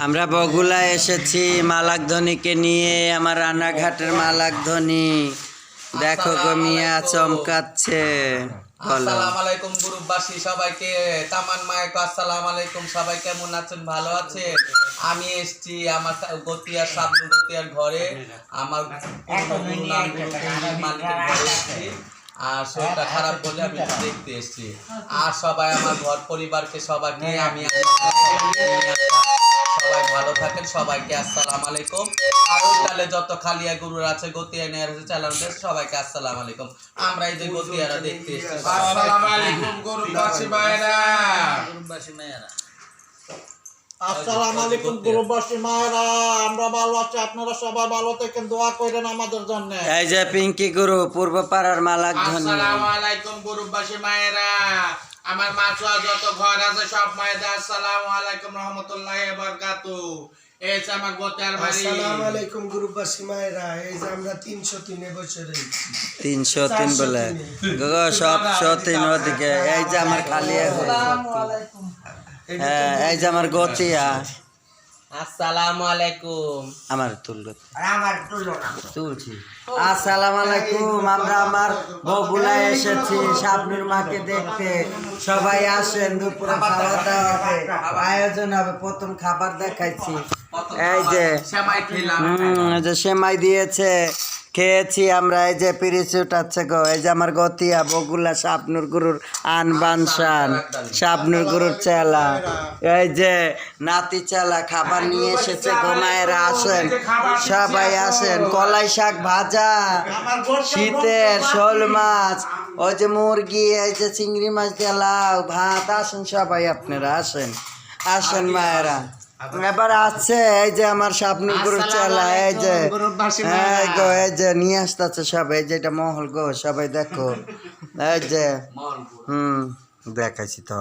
আমরা বগুলা এসেছি মালাকধ্বনিকে নিয়ে। আমার রানাঘাটের মালাকধ্বনি দেখো গো মিয়া চমকাচ্ছে। আসসালামু আলাইকুম গ্রুপবাসী সবাইকে, তামান মায়ের আসসালামু আলাইকুম। সবাই কেমন আছেন? ভালো আছেন? আমি এসেছি আমার গতিয়ার সাবনু গতিয়ার ঘরে, আমার মালিকের ঘরে এসেছি। আর শরীরটা খারাপ বলে আমি দেখতে এসেছি। আর সবাই আমার ঘর পরিবারকে সবাইকে আমি সবাই ভালো থাকেন। সবাইকে আসসালামু আলাইকুম। আর ওইখানে যত খালিয়া গুরুর আছে গতিয়া নিয়ে আছে চ্যানেল সবাইকে আসসালামু আলাইকুম। আমরা এই যে গতিয়ারা দেখতে এসেছি। আসসালামু আলাইকুম গ্রুপবাসী ভাইরা। আসসালামু আলাইকুম গ্রুপবাসী মায়েরা, আমরা ভালো আছি, আপনারা সবাই ভালো থাকেন, দোয়া করেন আমাদের জন্য। এই যে পিঙ্কি গুরু পূর্ব পাড়ার মালাকধ্বনি। আসসালামু আলাইকুম গ্রুপবাসী মায়েরা, আমার মাছুয়া যত ঘর আছে সব মায়েরা আসসালামু আলাইকুম রহমতুল্লাহি ওয়া বারাকাতুহু। এই যে আমার গোতার বাড়ি। আসসালামু আলাইকুম গ্রুপবাসী মায়েরা, এই যে আমরা 303 বছরে 303 বলে গো সব 103 ওদিকে। এই যে আমার খালিয়া গুরু, হ্যাঁ এই যে আমার গতিয়া। আসসালামু আলাইকুম। আমার তুলছি। আসসালামু আলাইকুম। আমরা আমার বগুলায় এসেছি শাবনুর মাকে দেখতে। সবাই আসেন, দুপুরে খাওয়া দাওয়া হবে, আয়োজন হবে। প্রথম খাবার দেখাইছি, এই যে সেমাই খেলাম। এই যে সেমাই দিয়েছে, খেয়েছি আমরা। এই যে পিরিচ উঠাচ্ছে গো। এই যে আমার গতিয়া বগুলা শাবনুর গুরুর আনবানসান, শাবনুর গুরুর চেলা। এই যে নাতি চেলা খাবার নিয়ে এসেছে গো। মায়েরা আসেন, সবাই আসেন। কলাই শাক ভাজা, শীতের শোল মাছ, ওই যে মুরগি, এই যে চিংড়ি মাছ দিয়ে লাউ ভাত। আসেন সবাই, আপনারা আসেন, আসেন মায়েরা। এবার আছে এই যে আমার শাবনুর গুরুর চেলা। এই যে এই গো, এই যে নিয়ে আসতেছে সবাই। এই যে এটা মহল গো, সবাই দেখো। এই যে দেখাইছি তো।